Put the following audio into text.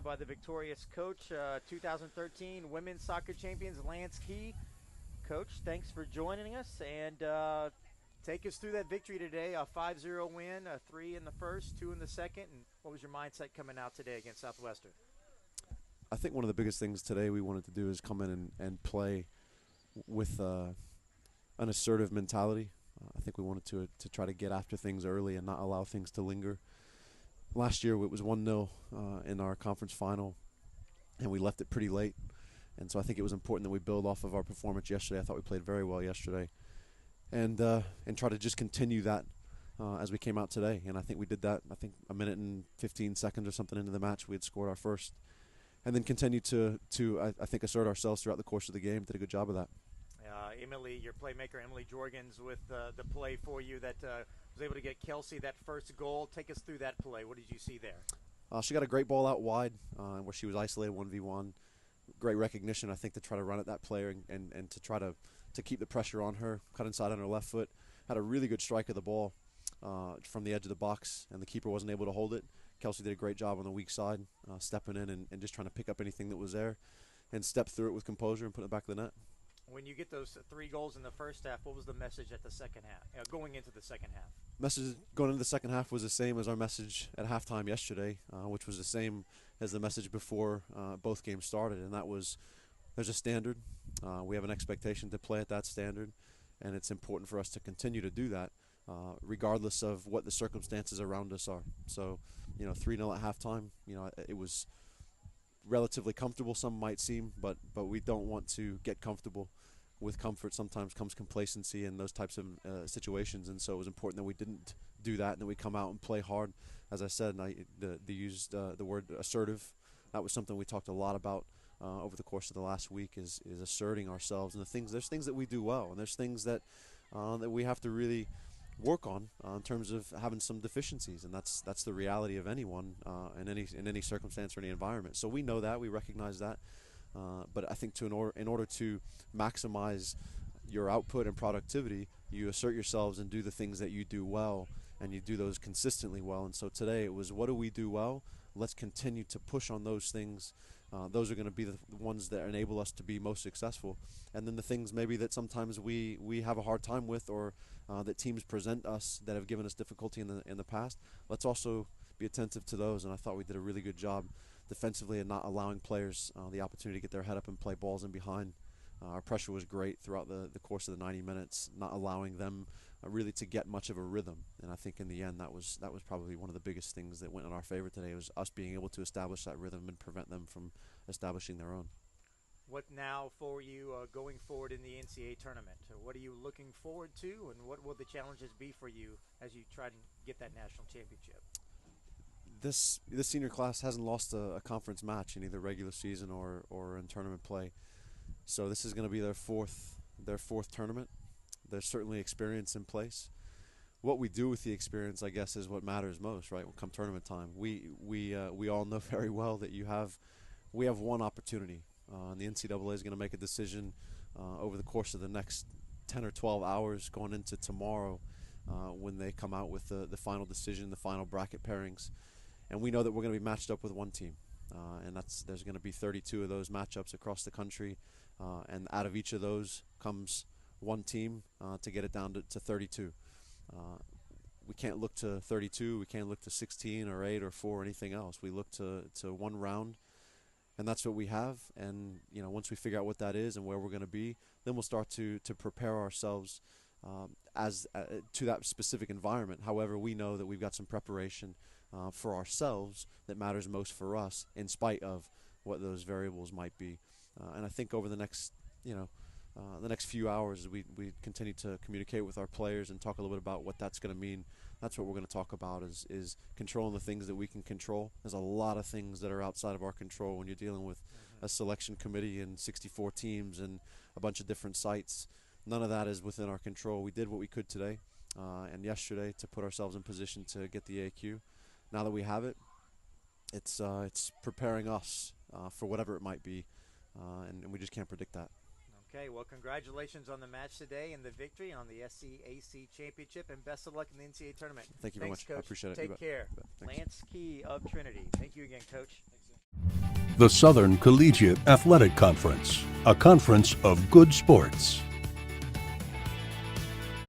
by the victorious coach, 2013 women's soccer champions, Lance Key. Coach, thanks for joining us, and take us through that victory today, a 5-0 win, a 3 in the first, 2 in the second, and what was your mindset coming out today against Southwestern? I think one of the biggest things today we wanted to do is come in and play with an assertive mentality. I think we wanted to try to get after things early and not allow things to linger. Last year it was 1-0 in our conference final, and we left it pretty late. And so I think it was important that we build off of our performance yesterday. I thought we played very well yesterday, and try to just continue that as we came out today. And I think we did that. I think a minute and 15 seconds or something into the match, we had scored our first, and then continued to I think assert ourselves throughout the course of the game. Did a good job of that. Emily, your playmaker, Emily Jurgens, with the play for you that was able to get Kelsey that first goal. Take us through that play. What did you see there? She got a great ball out wide where she was isolated 1v1. Great recognition, I think, to try to run at that player and to try to keep the pressure on her. Cut inside on her left foot. Had a really good strike of the ball from the edge of the box, and the keeper wasn't able to hold it. Kelsey did a great job on the weak side, stepping in and just trying to pick up anything that was there and step through it with composure and put it back of the net. When you get those 3 goals in the first half, what was the message at the second half, going into the second half? Message going into the second half was the same as our message at halftime yesterday, which was the same as the message before both games started, and that was there's a standard. We have an expectation to play at that standard, and it's important for us to continue to do that regardless of what the circumstances around us are. So, 3-0 at halftime, it was relatively comfortable, some might seem, but we don't want to get comfortable. With comfort sometimes comes complacency in those types of situations, and so it was important that we didn't do that and that we come out and play hard. As I said, and they used the word assertive. That was something we talked a lot about over the course of the last week is asserting ourselves, and there's things that we do well, and there's things that we have to really work on in terms of having some deficiencies, and that's the reality of anyone in any circumstance or any environment. So we know that, we recognize that. But I think in order to maximize your output and productivity, you assert yourselves and do the things that you do well, and you do those consistently well. And so today it was, what do we do well? Let's continue to push on those things. Those are going to be the ones that enable us to be most successful. And then the things maybe that sometimes we have a hard time with, or that teams present us that have given us difficulty in the past, let's also be attentive to those. And I thought we did a really good job defensively and not allowing players the opportunity to get their head up and play balls in behind. Our pressure was great throughout the course of the 90 minutes, not allowing them really to get much of a rhythm. And I think in the end that was probably one of the biggest things that went in our favor today, was us being able to establish that rhythm and prevent them from establishing their own. What now for you going forward in the NCAA tournament? What are you looking forward to, and what will the challenges be for you as you try to get that national championship? This senior class hasn't lost a conference match in either regular season or in tournament play, so this is going to be their fourth tournament. There's certainly experience in place. What we do with the experience, I guess, is what matters most, right? Come tournament time, we all know very well that we have one opportunity, and the NCAA is going to make a decision over the course of the next 10 or 12 hours going into tomorrow when they come out with the final decision, the final bracket pairings. And we know that we're going to be matched up with one team, and there's going to be 32 of those matchups across the country, and out of each of those comes one team to get it down to 32. We can't look to 32, we can't look to 16 or 8 or 4 or anything else. We look to one round, and that's what we have. And once we figure out what that is and where we're going to be, then we'll start to prepare ourselves to that specific environment. However, we know that we've got some preparation for ourselves that matters most for us, in spite of what those variables might be. And I think over the next few hours, we continue to communicate with our players and talk a little bit about what that's going to mean. That's what we're going to talk about is controlling the things that we can control. There's a lot of things that are outside of our control when you're dealing with a selection committee and 64 teams and a bunch of different sites. None of that is within our control. We did what we could today and yesterday to put ourselves in position to get the AQ. Now that we have it, it's preparing us for whatever it might be, and we just can't predict that. Okay, well, congratulations on the match today and the victory on the SCAC championship, and best of luck in the NCAA tournament. Thank you very much. Coach. I appreciate it. Take care. Thanks. Lance Key of Trinity. Thank you again, Coach. The Southern Collegiate Athletic Conference, a conference of good sports.